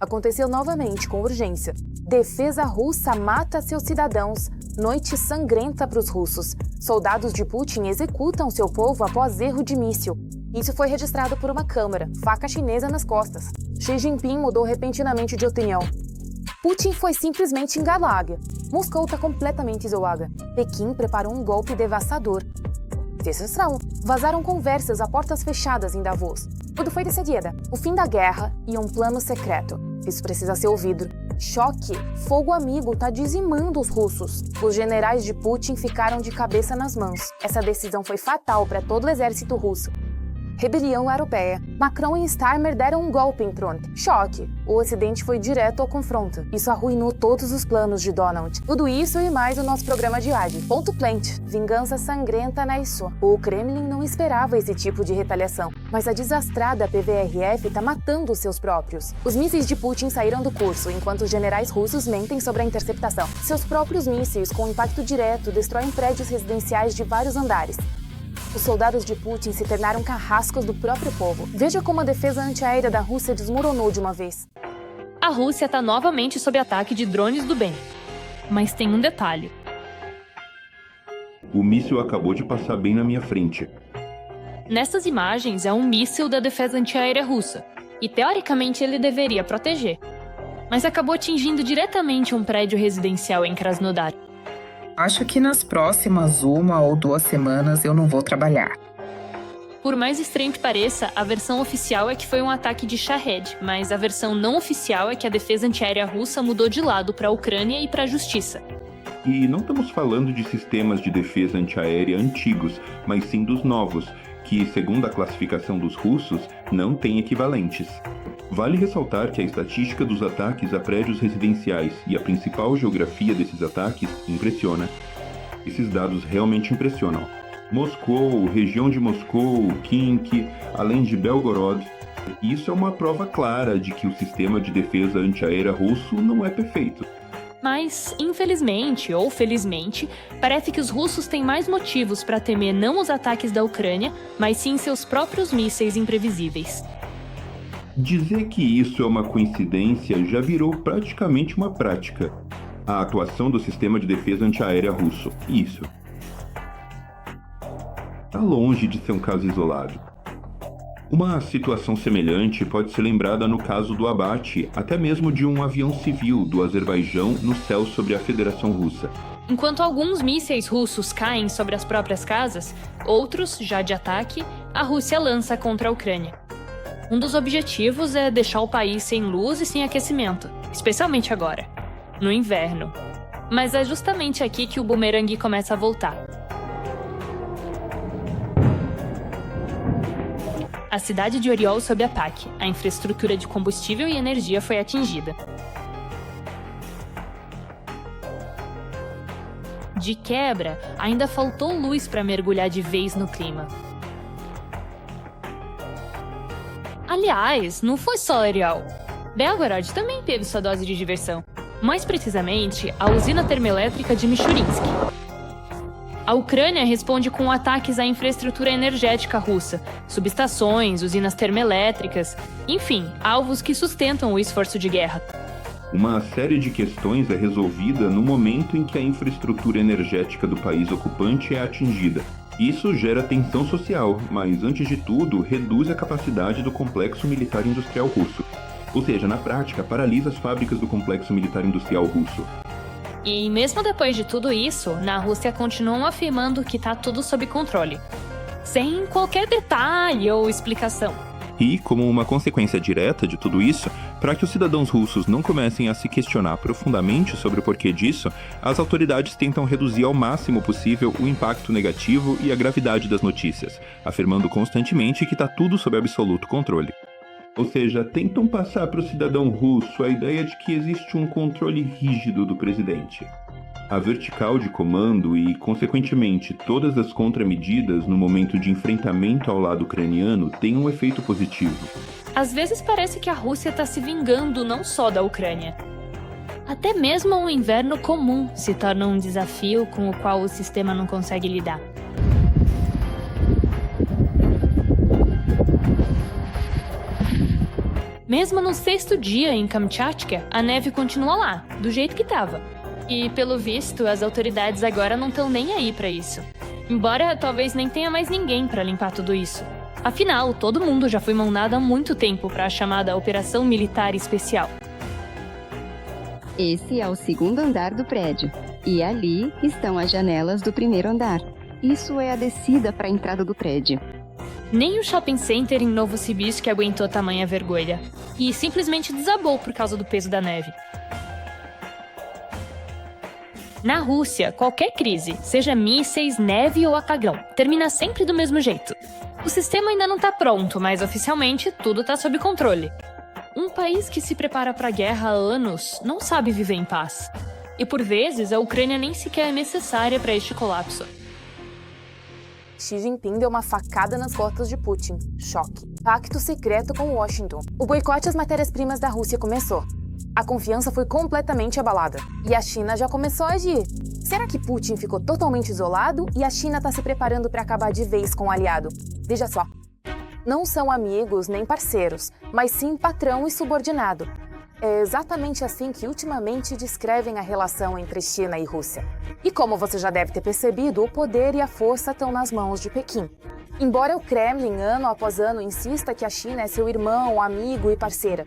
aconteceu novamente com urgência. Defesa russa mata seus cidadãos. Noite sangrenta para os russos. Soldados de Putin executam seu povo após erro de míssil. Isso foi registrado por uma câmera. Faca chinesa nas costas. Xi Jinping mudou repentinamente de opinião. Putin foi simplesmente enganado. Moscou está completamente isolada. Pequim preparou um golpe devastador. Decepção. Vazaram conversas a portas fechadas em Davos. Tudo foi decidido. O fim da guerra e um plano secreto. Isso precisa ser ouvido. Choque. Fogo amigo tá dizimando os russos. Os generais de Putin ficaram de cabeça nas mãos. Essa decisão foi fatal para todo o exército russo. Rebelião europeia. Macron e Starmer deram um golpe em Trump. Choque. O Ocidente foi direto ao confronto. Isso arruinou todos os planos de Donald. Tudo isso e mais no nosso programa de hoje. Ponto Plant. Vingança sangrenta na ISO. O Kremlin não esperava esse tipo de retaliação. Mas a desastrada PVRF tá matando os seus próprios. Os mísseis de Putin saíram do curso, enquanto os generais russos mentem sobre a interceptação. Seus próprios mísseis, com impacto direto, destroem prédios residenciais de vários andares. Os soldados de Putin se tornaram carrascos do próprio povo. Veja como a defesa antiaérea da Rússia desmoronou de uma vez. A Rússia está novamente sob ataque de drones do bem. Mas tem um detalhe. O míssil acabou de passar bem na minha frente. Nessas imagens é um míssil da defesa antiaérea russa. E teoricamente ele deveria proteger. Mas acabou atingindo diretamente um prédio residencial em Krasnodar. Acho que nas próximas 1 ou 2 semanas eu não vou trabalhar. Por mais estranho que pareça, a versão oficial é que foi um ataque de Shahed, mas a versão não oficial é que a defesa antiaérea russa mudou de lado para a Ucrânia e para a justiça. E não estamos falando de sistemas de defesa antiaérea antigos, mas sim dos novos, que, segundo a classificação dos russos, não têm equivalentes. Vale ressaltar que a estatística dos ataques a prédios residenciais e a principal geografia desses ataques impressiona. Esses dados realmente impressionam. Moscou, região de Moscou, Kink, além de Belgorod. Isso é uma prova clara de que o sistema de defesa antiaérea russo não é perfeito. Mas, infelizmente ou felizmente, parece que os russos têm mais motivos para temer não os ataques da Ucrânia, mas sim seus próprios mísseis imprevisíveis. Dizer que isso é uma coincidência já virou praticamente uma prática. A atuação do sistema de defesa antiaérea russo. Isso. Está longe de ser um caso isolado. Uma situação semelhante pode ser lembrada no caso do abate, até mesmo de um avião civil do Azerbaijão no céu sobre a Federação Russa. Enquanto alguns mísseis russos caem sobre as próprias casas, outros, já de ataque, a Rússia lança contra a Ucrânia. Um dos objetivos é deixar o país sem luz e sem aquecimento, especialmente agora, no inverno. Mas é justamente aqui que o bumerangue começa a voltar. A cidade de Oriol sob ataque, a infraestrutura de combustível e energia foi atingida. De quebra, ainda faltou luz para mergulhar de vez no clima. Aliás, não foi só Oriol. Belgorod também teve sua dose de diversão. Mais precisamente, a usina termoelétrica de Michurinsk. A Ucrânia responde com ataques à infraestrutura energética russa, subestações, usinas termoelétricas, enfim, alvos que sustentam o esforço de guerra. Uma série de questões é resolvida no momento em que a infraestrutura energética do país ocupante é atingida. Isso gera tensão social, mas, antes de tudo, reduz a capacidade do complexo militar industrial russo. Ou seja, na prática, paralisa as fábricas do complexo militar industrial russo. E mesmo depois de tudo isso, na Rússia continuam afirmando que está tudo sob controle, sem qualquer detalhe ou explicação. E, como uma consequência direta de tudo isso, para que os cidadãos russos não comecem a se questionar profundamente sobre o porquê disso, as autoridades tentam reduzir ao máximo possível o impacto negativo e a gravidade das notícias, afirmando constantemente que está tudo sob absoluto controle. Ou seja, tentam passar para o cidadão russo a ideia de que existe um controle rígido do presidente. A vertical de comando e, consequentemente, todas as contramedidas no momento de enfrentamento ao lado ucraniano têm um efeito positivo. Às vezes parece que a Rússia está se vingando não só da Ucrânia. Até mesmo um inverno comum se torna um desafio com o qual o sistema não consegue lidar. Mesmo no 6º dia em Kamchatka, a neve continua lá, do jeito que estava. E, pelo visto, as autoridades agora não estão nem aí pra isso. Embora talvez nem tenha mais ninguém pra limpar tudo isso. Afinal, todo mundo já foi mandado há muito tempo para a chamada Operação Militar Especial. Esse é o 2º andar do prédio. E ali estão as janelas do 1º andar. Isso é a descida para a entrada do prédio. Nem o shopping center em Novosibirsk aguentou tamanha vergonha. E simplesmente desabou por causa do peso da neve. Na Rússia, qualquer crise, seja mísseis, neve ou apagão, termina sempre do mesmo jeito. O sistema ainda não está pronto, mas oficialmente tudo está sob controle. Um país que se prepara para a guerra há anos não sabe viver em paz. E por vezes a Ucrânia nem sequer é necessária para este colapso. Xi Jinping deu uma facada nas costas de Putin. Choque. Pacto secreto com Washington. O boicote às matérias-primas da Rússia começou. A confiança foi completamente abalada. E a China já começou a agir. Será que Putin ficou totalmente isolado e a China está se preparando para acabar de vez com o aliado? Veja só. Não são amigos nem parceiros, mas sim patrão e subordinado. É exatamente assim que ultimamente descrevem a relação entre China e Rússia. E como você já deve ter percebido, o poder e a força estão nas mãos de Pequim. Embora o Kremlin, ano após ano, insista que a China é seu irmão, amigo e parceira.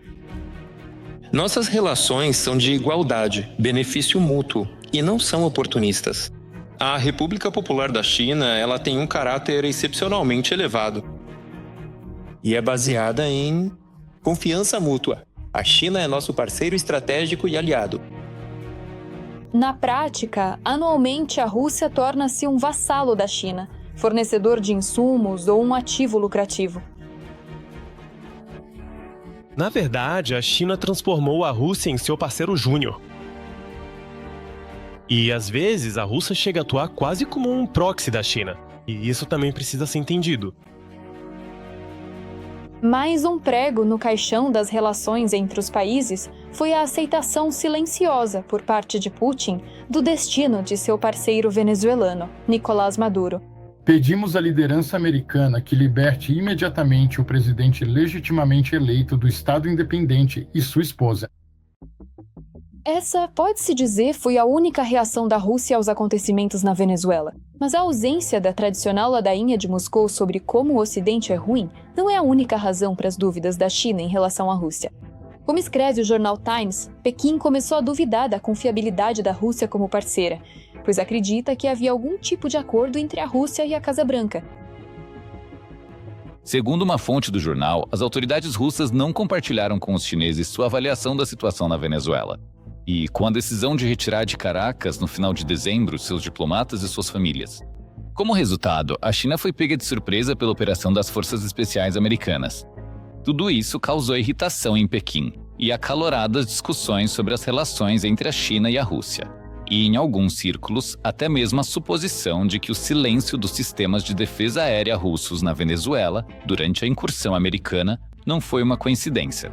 Nossas relações são de igualdade, benefício mútuo e não são oportunistas. A República Popular da China, ela tem um caráter excepcionalmente elevado. E é baseada em confiança mútua. A China é nosso parceiro estratégico e aliado. Na prática, anualmente a Rússia torna-se um vassalo da China, fornecedor de insumos ou um ativo lucrativo. Na verdade, a China transformou a Rússia em seu parceiro júnior. E, às vezes, a Rússia chega a atuar quase como um proxy da China. E isso também precisa ser entendido. Mais um prego no caixão das relações entre os países foi a aceitação silenciosa por parte de Putin do destino de seu parceiro venezuelano, Nicolás Maduro. Pedimos à liderança americana que liberte imediatamente o presidente legitimamente eleito do Estado Independente e sua esposa. Essa, pode-se dizer, foi a única reação da Rússia aos acontecimentos na Venezuela. Mas a ausência da tradicional ladainha de Moscou sobre como o Ocidente é ruim não é a única razão para as dúvidas da China em relação à Rússia. Como escreve o jornal Times, Pequim começou a duvidar da confiabilidade da Rússia como parceira, pois acredita que havia algum tipo de acordo entre a Rússia e a Casa Branca. Segundo uma fonte do jornal, as autoridades russas não compartilharam com os chineses sua avaliação da situação na Venezuela. E, com a decisão de retirar de Caracas no final de dezembro seus diplomatas e suas famílias. Como resultado, a China foi pega de surpresa pela operação das Forças Especiais Americanas. Tudo isso causou irritação em Pequim e acaloradas discussões sobre as relações entre a China e a Rússia. E, em alguns círculos, até mesmo a suposição de que o silêncio dos sistemas de defesa aérea russos na Venezuela, durante a incursão americana, não foi uma coincidência,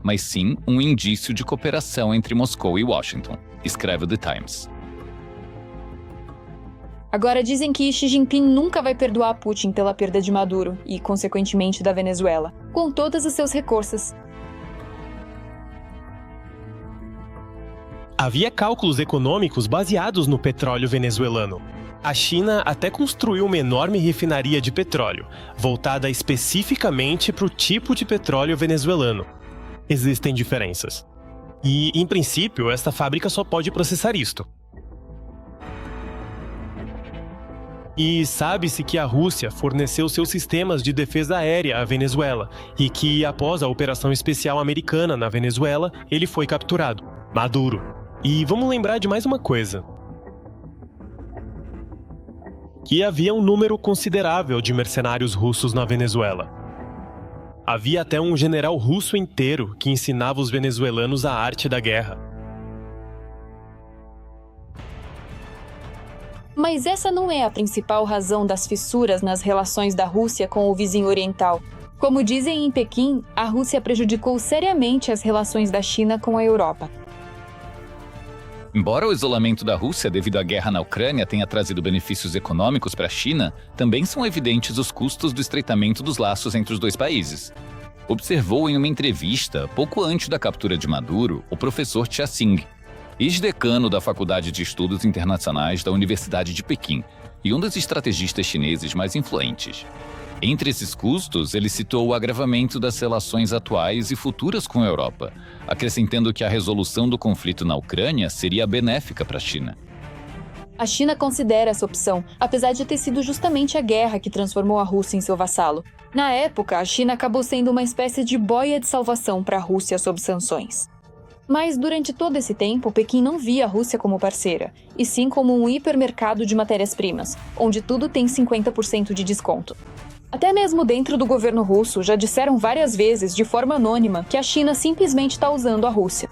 mas sim um indício de cooperação entre Moscou e Washington, escreve o The Times. Agora dizem que Xi Jinping nunca vai perdoar Putin pela perda de Maduro e, consequentemente, da Venezuela, com todos os seus recursos. Havia cálculos econômicos baseados no petróleo venezuelano. A China até construiu uma enorme refinaria de petróleo, voltada especificamente para o tipo de petróleo venezuelano. Existem diferenças. E, em princípio, esta fábrica só pode processar isto. E sabe-se que a Rússia forneceu seus sistemas de defesa aérea à Venezuela e que, após a operação especial americana na Venezuela, ele foi capturado. Maduro. E vamos lembrar de mais uma coisa. Que havia um número considerável de mercenários russos na Venezuela. Havia até um general russo inteiro que ensinava os venezuelanos a arte da guerra. Mas essa não é a principal razão das fissuras nas relações da Rússia com o vizinho oriental. Como dizem em Pequim, a Rússia prejudicou seriamente as relações da China com a Europa. Embora o isolamento da Rússia devido à guerra na Ucrânia tenha trazido benefícios econômicos para a China, também são evidentes os custos do estreitamento dos laços entre os dois países. observou em uma entrevista, pouco antes da captura de Maduro, o professor Chia Xing, ex-decano da Faculdade de Estudos Internacionais da Universidade de Pequim e um dos estrategistas chineses mais influentes. Entre esses custos, ele citou o agravamento das relações atuais e futuras com a Europa, acrescentando que a resolução do conflito na Ucrânia seria benéfica para a China. A China considera essa opção, apesar de ter sido justamente a guerra que transformou a Rússia em seu vassalo. Na época, a China acabou sendo uma espécie de boia de salvação para a Rússia sob sanções. Mas durante todo esse tempo, Pequim não via a Rússia como parceira, e sim como um hipermercado de matérias-primas, onde tudo tem 50% de desconto. Até mesmo dentro do governo russo, já disseram várias vezes, de forma anônima, que a China simplesmente está usando a Rússia.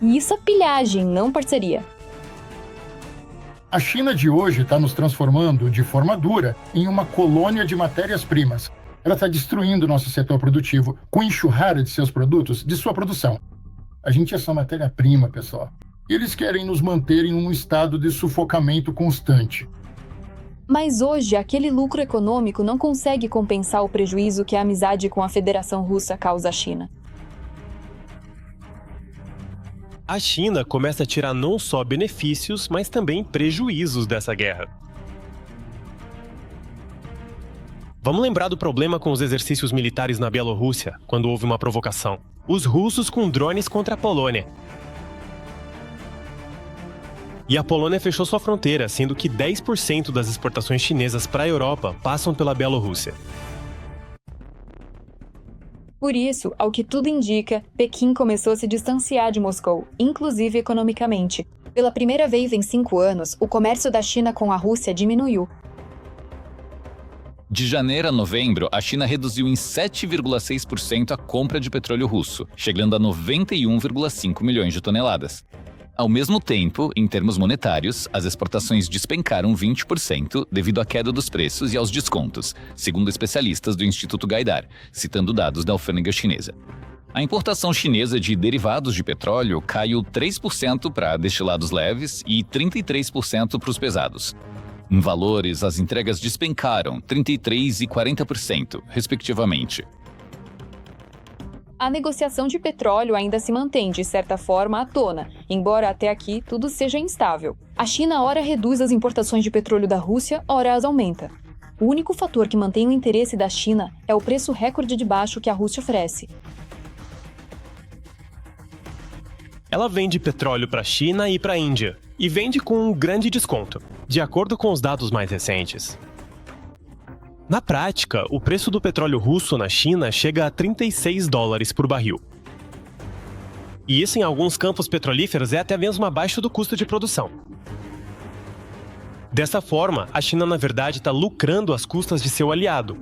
E isso é pilhagem, não parceria. A China de hoje está nos transformando, de forma dura, em uma colônia de matérias-primas. Ela está destruindo nosso setor produtivo com enxurrada de seus produtos, de sua produção. A gente é só matéria-prima, pessoal. E eles querem nos manter em um estado de sufocamento constante. Mas hoje, aquele lucro econômico não consegue compensar o prejuízo que a amizade com a Federação Russa causa à China. A China começa a tirar não só benefícios, mas também prejuízos dessa guerra. Vamos lembrar do problema com os exercícios militares na Bielorrússia, quando houve uma provocação. Os russos com drones contra a Polônia. E a Polônia fechou sua fronteira, sendo que 10% das exportações chinesas para a Europa passam pela Bielorrússia. Por isso, ao que tudo indica, Pequim começou a se distanciar de Moscou, inclusive economicamente. Pela primeira vez em 5 anos, o comércio da China com a Rússia diminuiu. De janeiro a novembro, a China reduziu em 7,6% a compra de petróleo russo, chegando a 91,5 milhões de toneladas. Ao mesmo tempo, em termos monetários, as exportações despencaram 20% devido à queda dos preços e aos descontos, segundo especialistas do Instituto Gaidar, citando dados da alfândega chinesa. A importação chinesa de derivados de petróleo caiu 3% para destilados leves e 33% para os pesados. Em valores, as entregas despencaram 33% e 40%, respectivamente. A negociação de petróleo ainda se mantém, de certa forma, à tona, embora até aqui tudo seja instável. A China ora reduz as importações de petróleo da Rússia, ora as aumenta. O único fator que mantém o interesse da China é o preço recorde de baixo que a Rússia oferece. Ela vende petróleo para a China e para a Índia, e vende com um grande desconto, de acordo com os dados mais recentes. Na prática, o preço do petróleo russo na China chega a $36 por barril. E isso em alguns campos petrolíferos é até mesmo abaixo do custo de produção. Dessa forma, a China na verdade está lucrando às custas de seu aliado.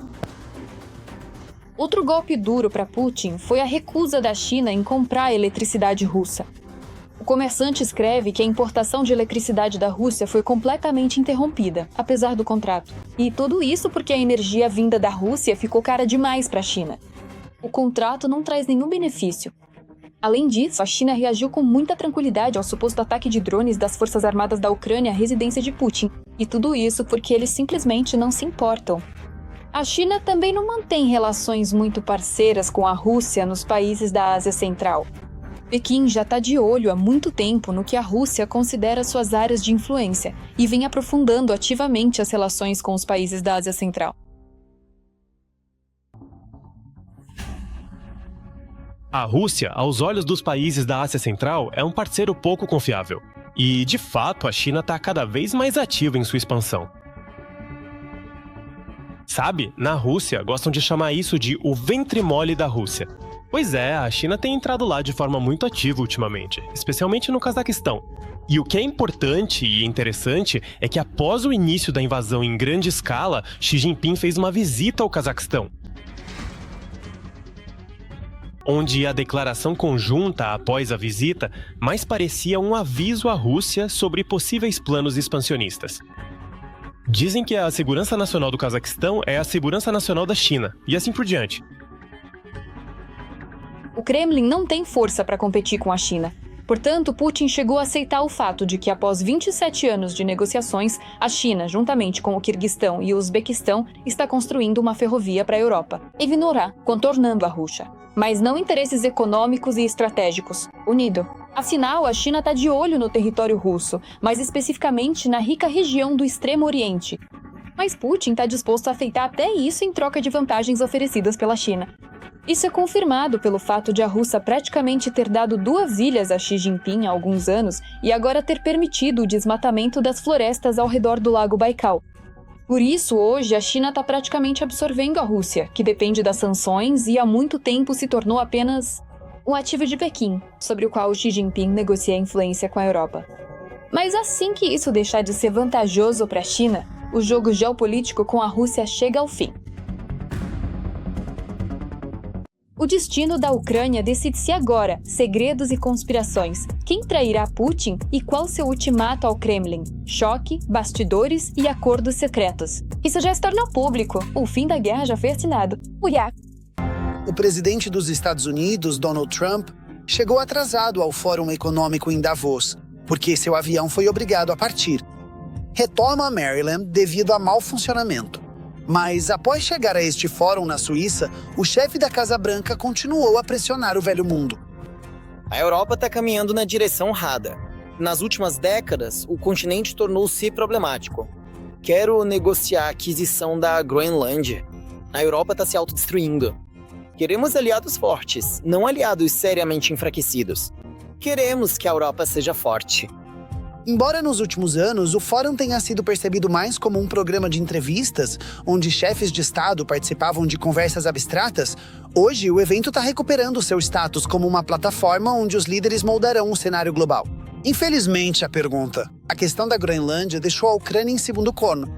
Outro golpe duro para Putin foi a recusa da China em comprar a eletricidade russa. O comerciante escreve que a importação de eletricidade da Rússia foi completamente interrompida, apesar do contrato. E tudo isso porque a energia vinda da Rússia ficou cara demais para a China. O contrato não traz nenhum benefício. Além disso, a China reagiu com muita tranquilidade ao suposto ataque de drones das Forças Armadas da Ucrânia à residência de Putin. E tudo isso porque eles simplesmente não se importam. A China também não mantém relações muito parceiras com a Rússia nos países da Ásia Central. Pequim já está de olho há muito tempo no que a Rússia considera suas áreas de influência e vem aprofundando ativamente as relações com os países da Ásia Central. A Rússia, aos olhos dos países da Ásia Central, é um parceiro pouco confiável. E, de fato, a China está cada vez mais ativa em sua expansão. Sabe, na Rússia, gostam de chamar isso de o ventre mole da Rússia. Pois é, a China tem entrado lá de forma muito ativa ultimamente, especialmente no Cazaquistão. E o que é importante e interessante é que após o início da invasão em grande escala, Xi Jinping fez uma visita ao Cazaquistão, onde a declaração conjunta após a visita mais parecia um aviso à Rússia sobre possíveis planos expansionistas. Dizem que a segurança nacional do Cazaquistão é a segurança nacional da China, e assim por diante. O Kremlin não tem força para competir com a China. Portanto, Putin chegou a aceitar o fato de que, após 27 anos de negociações, a China, juntamente com o Quirguistão e o Uzbequistão, está construindo uma ferrovia para a Europa, ignorar, contornando a Rússia. Mas não interesses econômicos e estratégicos. Unido. Afinal, a China está de olho no território russo, mais especificamente na rica região do Extremo Oriente. Mas Putin está disposto a aceitar até isso em troca de vantagens oferecidas pela China. Isso é confirmado pelo fato de a Rússia praticamente ter dado 2 ilhas a Xi Jinping há alguns anos e agora ter permitido o desmatamento das florestas ao redor do Lago Baikal. Por isso, hoje, a China está praticamente absorvendo a Rússia, que depende das sanções e há muito tempo se tornou apenas um ativo de Pequim, sobre o qual Xi Jinping negocia influência com a Europa. Mas assim que isso deixar de ser vantajoso para a China, o jogo geopolítico com a Rússia chega ao fim. O destino da Ucrânia decide-se agora, segredos e conspirações. Quem trairá Putin e qual seu ultimato ao Kremlin? Choque, bastidores e acordos secretos. Isso já se tornou público. O fim da guerra já foi assinado. O presidente dos Estados Unidos, Donald Trump, chegou atrasado ao Fórum Econômico em Davos, porque seu avião foi obrigado a partir. Retoma a Maryland devido a mau funcionamento. Mas, após chegar a este fórum na Suíça, o chefe da Casa Branca continuou a pressionar o velho mundo. A Europa está caminhando na direção errada. Nas últimas décadas, o continente tornou-se problemático. Quero negociar a aquisição da Groenlândia. A Europa está se autodestruindo. Queremos aliados fortes, não aliados seriamente enfraquecidos. Queremos que a Europa seja forte. Embora nos últimos anos o fórum tenha sido percebido mais como um programa de entrevistas, onde chefes de Estado participavam de conversas abstratas, hoje o evento está recuperando seu status como uma plataforma onde os líderes moldarão o cenário global. Infelizmente, a questão da Groenlândia deixou a Ucrânia em segundo plano.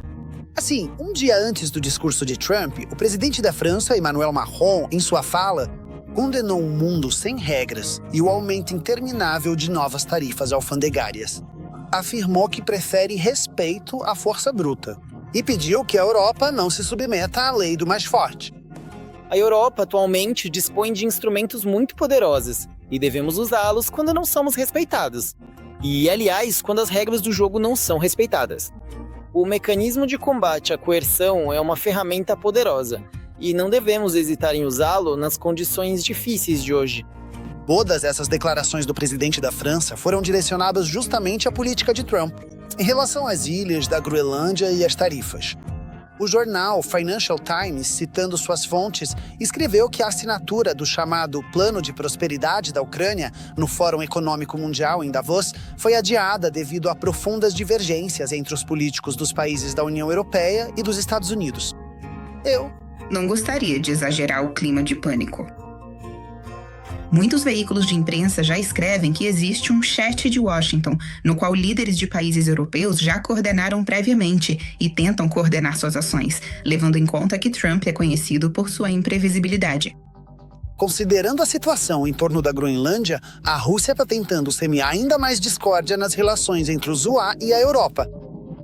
Assim, um dia antes do discurso de Trump, o presidente da França, Emmanuel Macron, em sua fala, condenou um mundo sem regras e o aumento interminável de novas tarifas alfandegárias. Afirmou que prefere respeito à força bruta e pediu que a Europa não se submeta à lei do mais forte. A Europa atualmente dispõe de instrumentos muito poderosos e devemos usá-los quando não somos respeitados. E, aliás, quando as regras do jogo não são respeitadas. O mecanismo de combate à coerção é uma ferramenta poderosa e não devemos hesitar em usá-lo nas condições difíceis de hoje. Todas essas declarações do presidente da França foram direcionadas justamente à política de Trump, em relação às ilhas da Groenlândia e às tarifas. O jornal Financial Times, citando suas fontes, escreveu que a assinatura do chamado Plano de Prosperidade da Ucrânia no Fórum Econômico Mundial em Davos foi adiada devido a profundas divergências entre os políticos dos países da União Europeia e dos Estados Unidos. Eu não gostaria de exagerar o clima de pânico. Muitos veículos de imprensa já escrevem que existe um chat de Washington, no qual líderes de países europeus já coordenaram previamente e tentam coordenar suas ações, levando em conta que Trump é conhecido por sua imprevisibilidade. Considerando a situação em torno da Groenlândia, a Rússia está tentando semear ainda mais discórdia nas relações entre o ZUA e a Europa.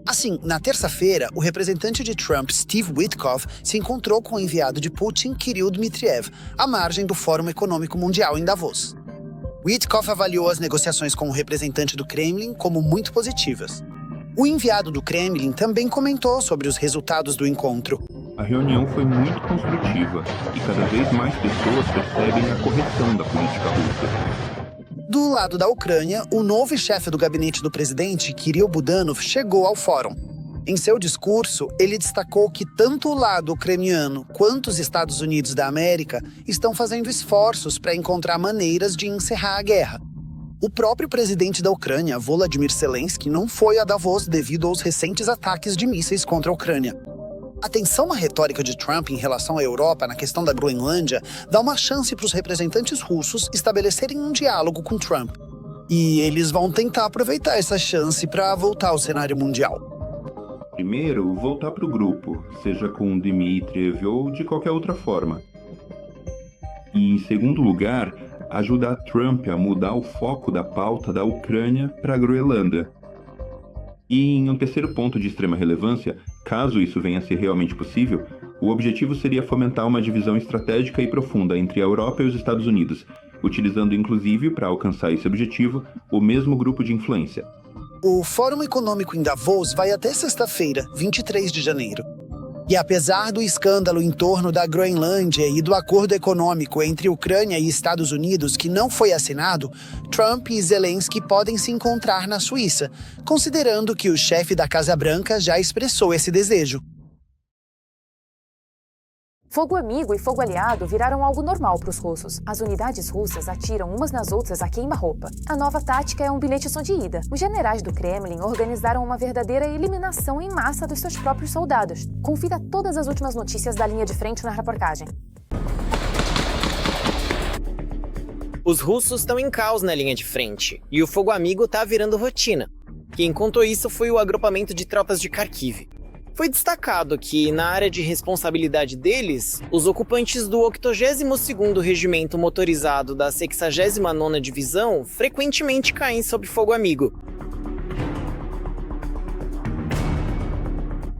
Assim, na terça-feira, o representante de Trump, Steve Witkoff, se encontrou com o enviado de Putin, Kirill Dmitriev, à margem do Fórum Econômico Mundial em Davos. Witkoff avaliou as negociações com o representante do Kremlin como muito positivas. O enviado do Kremlin também comentou sobre os resultados do encontro. A reunião foi muito construtiva e cada vez mais pessoas percebem a correção da política russa. Do lado da Ucrânia, o novo chefe do gabinete do presidente, Kirill Budanov, chegou ao fórum. Em seu discurso, ele destacou que tanto o lado ucraniano quanto os Estados Unidos da América estão fazendo esforços para encontrar maneiras de encerrar a guerra. O próprio presidente da Ucrânia, Volodymyr Zelensky, não foi a Davos devido aos recentes ataques de mísseis contra a Ucrânia. A tensão à retórica de Trump em relação à Europa na questão da Groenlândia dá uma chance para os representantes russos estabelecerem um diálogo com Trump. E eles vão tentar aproveitar essa chance para voltar ao cenário mundial. Primeiro, voltar para o grupo, seja com Dmitriev ou de qualquer outra forma. E, em segundo lugar, ajudar Trump a mudar o foco da pauta da Ucrânia para a Groenlândia. E, em um terceiro ponto de extrema relevância, caso isso venha a ser realmente possível, o objetivo seria fomentar uma divisão estratégica e profunda entre a Europa e os Estados Unidos, utilizando inclusive, para alcançar esse objetivo, o mesmo grupo de influência. O Fórum Econômico em Davos vai até sexta-feira, 23 de janeiro. E apesar do escândalo em torno da Groenlândia e do acordo econômico entre Ucrânia e Estados Unidos que não foi assinado, Trump e Zelensky podem se encontrar na Suíça, considerando que o chefe da Casa Branca já expressou esse desejo. Fogo amigo e fogo aliado viraram algo normal para os russos. As unidades russas atiram umas nas outras a queima-roupa. A nova tática é um bilhete só de ida. Os generais do Kremlin organizaram uma verdadeira eliminação em massa dos seus próprios soldados. Confira todas as últimas notícias da linha de frente na reportagem. Os russos estão em caos na linha de frente, e o fogo amigo tá virando rotina. Quem contou isso foi o agrupamento de tropas de Kharkiv. Foi destacado que, na área de responsabilidade deles, os ocupantes do 82º Regimento Motorizado da 69ª Divisão frequentemente caem sob fogo amigo.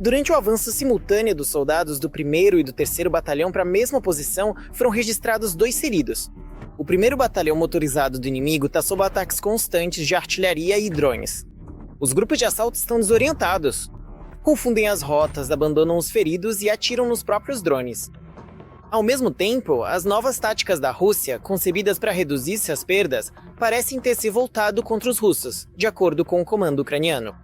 Durante o avanço simultâneo dos soldados do 1º e do 3º Batalhão para a mesma posição, foram registrados 2 feridos. O 1º Batalhão Motorizado do inimigo está sob ataques constantes de artilharia e drones. Os grupos de assalto estão desorientados. Confundem as rotas, abandonam os feridos e atiram nos próprios drones. Ao mesmo tempo, as novas táticas da Rússia, concebidas para reduzir suas perdas, parecem ter se voltado contra os russos, de acordo com o comando ucraniano.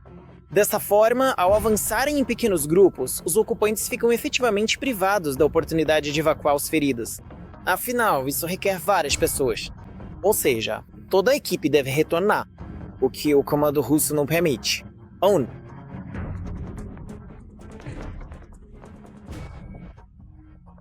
Dessa forma, ao avançarem em pequenos grupos, os ocupantes ficam efetivamente privados da oportunidade de evacuar os feridos. Afinal, isso requer várias pessoas. Ou seja, toda a equipe deve retornar, o que o comando russo não permite.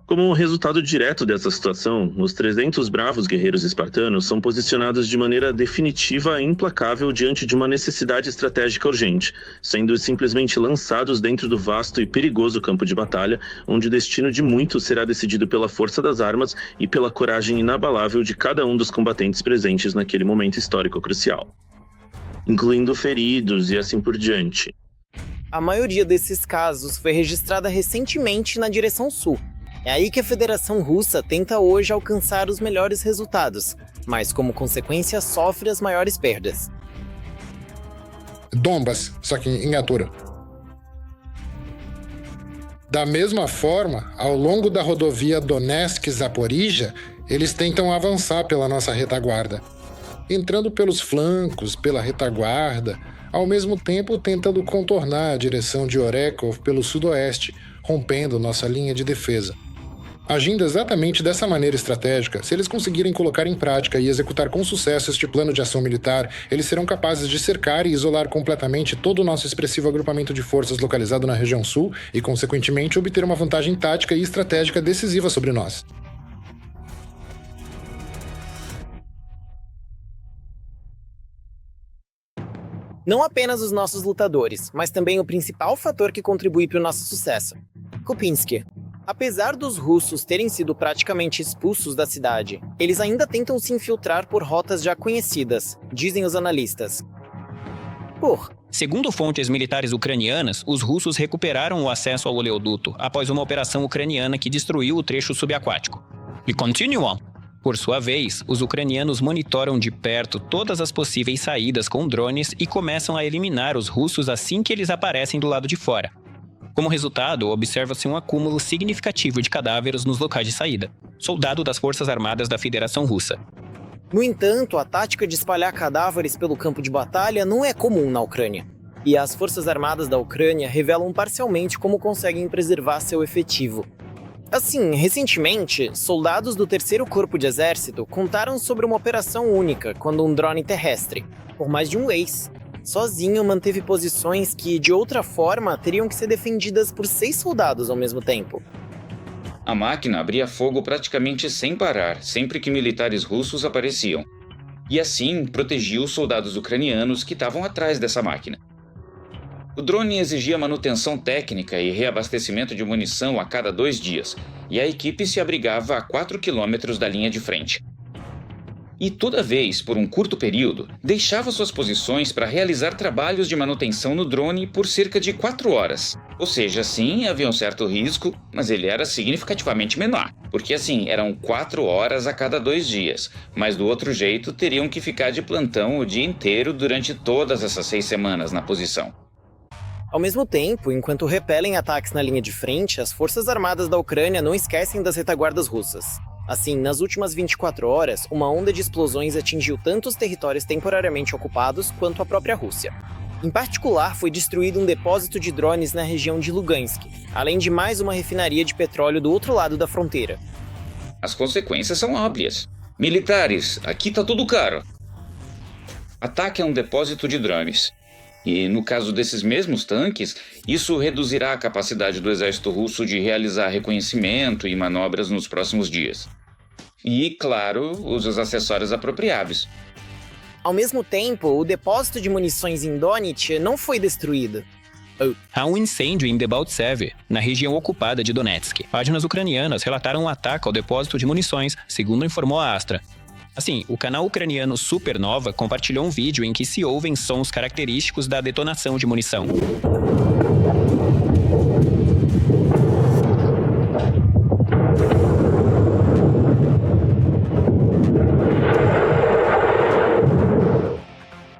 Como um resultado direto dessa situação, os 300 bravos guerreiros espartanos são posicionados de maneira definitiva e implacável diante de uma necessidade estratégica urgente, sendo simplesmente lançados dentro do vasto e perigoso campo de batalha, onde o destino de muitos será decidido pela força das armas e pela coragem inabalável de cada um dos combatentes presentes naquele momento histórico crucial, incluindo feridos e assim por diante. A maioria desses casos foi registrada recentemente na direção sul. É aí que a Federação Russa tenta hoje alcançar os melhores resultados, mas como consequência sofre as maiores perdas. Donbas, só que em altura. Da mesma forma, ao longo da rodovia Donetsk-Zaporizhia, eles tentam avançar pela nossa retaguarda, entrando pelos flancos, pela retaguarda, ao mesmo tempo tentando contornar a direção de Orekov pelo sudoeste, rompendo nossa linha de defesa. Agindo exatamente dessa maneira estratégica, se eles conseguirem colocar em prática e executar com sucesso este plano de ação militar, eles serão capazes de cercar e isolar completamente todo o nosso expressivo agrupamento de forças localizado na região sul e, consequentemente, obter uma vantagem tática e estratégica decisiva sobre nós. Não apenas os nossos lutadores, mas também o principal fator que contribui para o nosso sucesso: Kupiansk. Apesar dos russos terem sido praticamente expulsos da cidade, eles ainda tentam se infiltrar por rotas já conhecidas, dizem os analistas. Segundo fontes militares ucranianas, os russos recuperaram o acesso ao oleoduto após uma operação ucraniana que destruiu o trecho subaquático. E continuam. Por sua vez, os ucranianos monitoram de perto todas as possíveis saídas com drones e começam a eliminar os russos assim que eles aparecem do lado de fora. Como resultado, observa-se um acúmulo significativo de cadáveres nos locais de saída, soldado das Forças Armadas da Federação Russa. No entanto, a tática de espalhar cadáveres pelo campo de batalha não é comum na Ucrânia. E as Forças Armadas da Ucrânia revelam parcialmente como conseguem preservar seu efetivo. Assim, recentemente, soldados do 3º Corpo de Exército contaram sobre uma operação única quando um drone terrestre, por mais de um mês, sozinho manteve posições que, de outra forma, teriam que ser defendidas por 6 soldados ao mesmo tempo. A máquina abria fogo praticamente sem parar, sempre que militares russos apareciam. E assim, protegia os soldados ucranianos que estavam atrás dessa máquina. O drone exigia manutenção técnica e reabastecimento de munição a cada 2 dias, e a equipe se abrigava a 4 quilômetros da linha de frente. E toda vez, por um curto período, deixava suas posições para realizar trabalhos de manutenção no drone por cerca de 4 horas. Ou seja, sim, havia um certo risco, mas ele era significativamente menor. Porque assim, eram 4 horas a cada 2 dias. Mas do outro jeito, teriam que ficar de plantão o dia inteiro durante todas essas 6 semanas na posição. Ao mesmo tempo, enquanto repelem ataques na linha de frente, as forças armadas da Ucrânia não esquecem das retaguardas russas. Assim, nas últimas 24 horas, uma onda de explosões atingiu tanto os territórios temporariamente ocupados quanto a própria Rússia. Em particular, foi destruído um depósito de drones na região de Lugansk, além de mais uma refinaria de petróleo do outro lado da fronteira. As consequências são óbvias. Militares, aqui tá tudo caro. Ataque a um depósito de drones. E no caso desses mesmos tanques, isso reduzirá a capacidade do exército russo de realizar reconhecimento e manobras nos próximos dias. E, claro, os acessórios apropriados. Ao mesmo tempo, o depósito de munições em Donetsk não foi destruído. Há um incêndio em Debaltseve, na região ocupada de Donetsk. Páginas ucranianas relataram um ataque ao depósito de munições, segundo informou a Astra. Assim, o canal ucraniano Supernova compartilhou um vídeo em que se ouvem sons característicos da detonação de munição.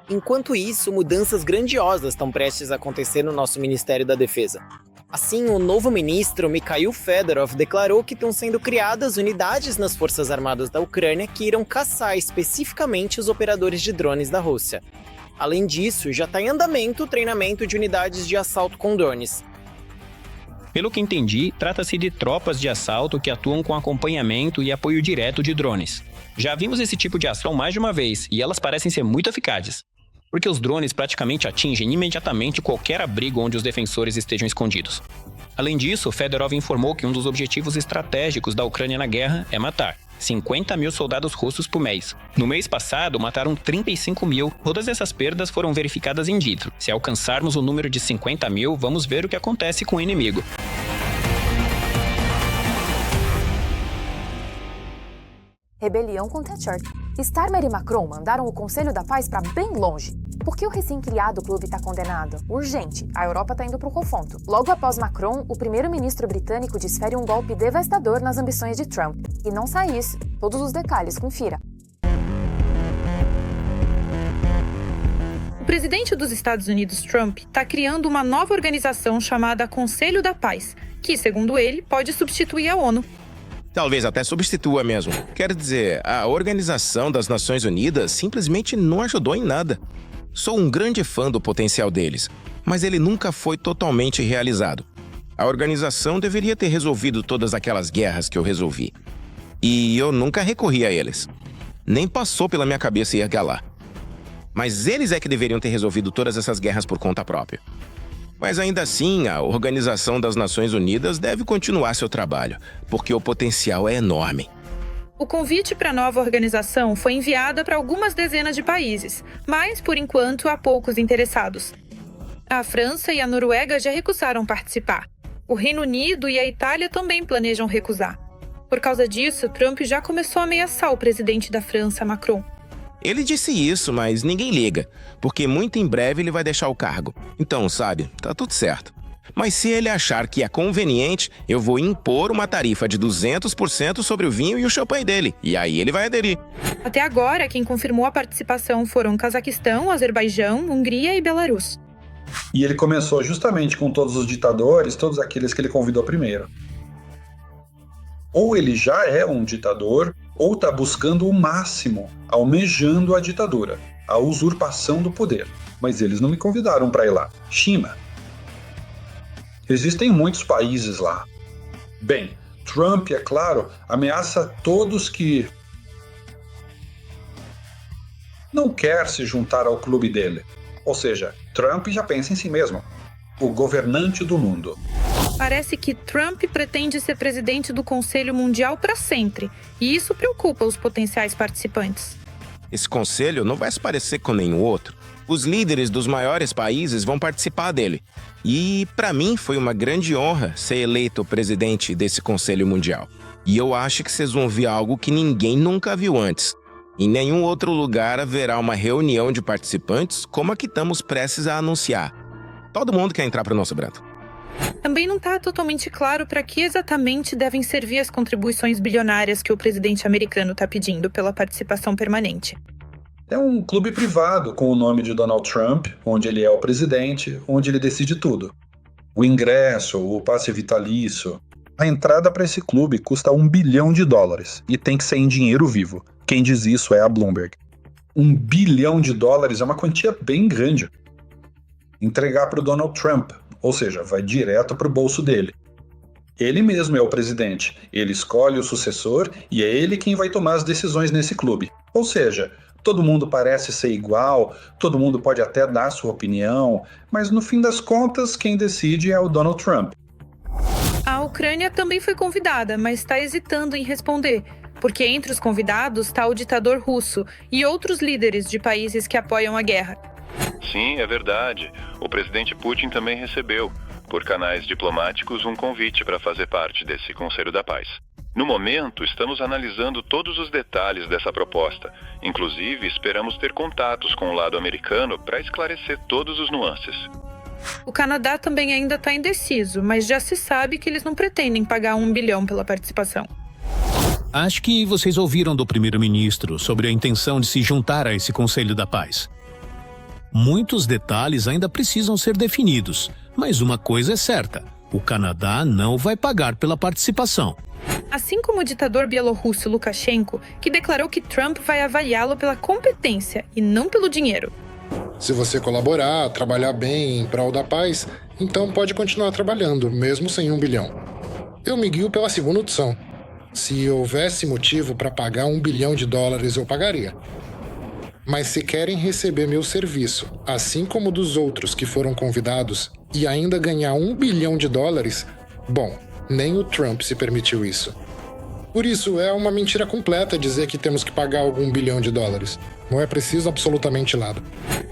Enquanto isso, mudanças grandiosas estão prestes a acontecer no nosso Ministério da Defesa. Assim, o novo ministro Mikhail Fedorov declarou que estão sendo criadas unidades nas Forças Armadas da Ucrânia que irão caçar especificamente os operadores de drones da Rússia. Além disso, já está em andamento o treinamento de unidades de assalto com drones. Pelo que entendi, trata-se de tropas de assalto que atuam com acompanhamento e apoio direto de drones. Já vimos esse tipo de ação mais de uma vez e elas parecem ser muito eficazes. Porque os drones praticamente atingem imediatamente qualquer abrigo onde os defensores estejam escondidos. Além disso, Fedorov informou que um dos objetivos estratégicos da Ucrânia na guerra é matar 50 mil soldados russos por mês. No mês passado, mataram 35 mil. Todas essas perdas foram verificadas in vitro. Se alcançarmos o número de 50 mil, vamos ver o que acontece com o inimigo. Rebelião com Thatcher. Starmer e Macron mandaram o Conselho da Paz para bem longe. Por que o recém-criado clube está condenado? Urgente, a Europa está indo para o confronto. Logo após Macron, o primeiro-ministro britânico desfere um golpe devastador nas ambições de Trump. E não só isso, todos os detalhes, confira. O presidente dos Estados Unidos, Trump, está criando uma nova organização chamada Conselho da Paz, que, segundo ele, pode substituir a ONU. Talvez até substitua mesmo. Quer dizer, a Organização das Nações Unidas simplesmente não ajudou em nada. Sou um grande fã do potencial deles, mas ele nunca foi totalmente realizado. A organização deveria ter resolvido todas aquelas guerras que eu resolvi. E eu nunca recorri a eles. Nem passou pela minha cabeça ir lá. Mas eles é que deveriam ter resolvido todas essas guerras por conta própria. Mas ainda assim, a Organização das Nações Unidas deve continuar seu trabalho, porque o potencial é enorme. O convite para a nova organização foi enviado para algumas dezenas de países, mas, por enquanto, há poucos interessados. A França e a Noruega já recusaram participar. O Reino Unido e a Itália também planejam recusar. Por causa disso, Trump já começou a ameaçar o presidente da França, Macron. Ele disse isso, mas ninguém liga, porque muito em breve ele vai deixar o cargo. Então, sabe, tá tudo certo. Mas se ele achar que é conveniente, eu vou impor uma tarifa de 200% sobre o vinho e o champanhe dele. E aí ele vai aderir. Até agora, quem confirmou a participação foram Cazaquistão, Azerbaijão, Hungria e Belarus. E ele começou justamente com todos os ditadores, todos aqueles que ele convidou primeiro. Ou ele já é um ditador, ou está buscando o máximo, almejando a ditadura, a usurpação do poder. Mas eles não me convidaram para ir lá. China. Existem muitos países lá. Bem, Trump, é claro, ameaça todos que não quer se juntar ao clube dele. Ou seja, Trump já pensa em si mesmo, o governante do mundo. Parece que Trump pretende ser presidente do Conselho Mundial para sempre, e isso preocupa os potenciais participantes. Esse conselho não vai se parecer com nenhum outro. Os líderes dos maiores países vão participar dele. E, para mim, foi uma grande honra ser eleito presidente desse Conselho Mundial. E eu acho que vocês vão ver algo que ninguém nunca viu antes. Em nenhum outro lugar haverá uma reunião de participantes como a que estamos prestes a anunciar. Todo mundo quer entrar para o nosso bando. Também não está totalmente claro para que exatamente devem servir as contribuições bilionárias que o presidente americano está pedindo pela participação permanente. É um clube privado com o nome de Donald Trump, onde ele é o presidente, onde ele decide tudo. O ingresso, o passe vitalício. A entrada para esse clube custa $1 bilhão e tem que ser em dinheiro vivo. Quem diz isso é a Bloomberg. $1 bilhão é uma quantia bem grande. Entregar para o Donald Trump, ou seja, vai direto para o bolso dele. Ele mesmo é o presidente, ele escolhe o sucessor e é ele quem vai tomar as decisões nesse clube. Ou seja, todo mundo parece ser igual, todo mundo pode até dar sua opinião, mas no fim das contas quem decide é o Donald Trump. A Ucrânia também foi convidada, mas está hesitando em responder, porque entre os convidados está o ditador russo e outros líderes de países que apoiam a guerra. Sim, é verdade. O presidente Putin também recebeu, por canais diplomáticos, um convite para fazer parte desse Conselho da Paz. No momento, estamos analisando todos os detalhes dessa proposta. Inclusive, esperamos ter contatos com o lado americano para esclarecer todos os nuances. O Canadá também ainda está indeciso, mas já se sabe que eles não pretendem pagar $1 bilhão pela participação. Acho que vocês ouviram do primeiro-ministro sobre a intenção de se juntar a esse Conselho da Paz. Muitos detalhes ainda precisam ser definidos, mas uma coisa é certa: o Canadá não vai pagar pela participação. Assim como o ditador bielorrusso Lukashenko, que declarou que Trump vai avaliá-lo pela competência e não pelo dinheiro. Se você colaborar, trabalhar bem em prol da paz, então pode continuar trabalhando, mesmo sem $1 bilhão. Eu me guio pela segunda opção. Se houvesse motivo para pagar $1 bilhão, eu pagaria. Mas se querem receber meu serviço, assim como dos outros que foram convidados, e ainda ganhar $1 bilhão, bom, nem o Trump se permitiu isso. Por isso, é uma mentira completa dizer que temos que pagar algum $1 bilhão. Não é preciso absolutamente nada.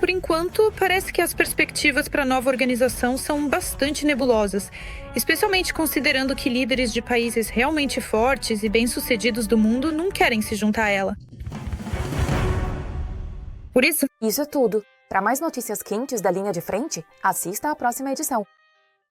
Por enquanto, parece que as perspectivas para a nova organização são bastante nebulosas, especialmente considerando que líderes de países realmente fortes e bem-sucedidos do mundo não querem se juntar a ela. Isso é tudo. Para mais notícias quentes da linha de frente, assista à próxima edição.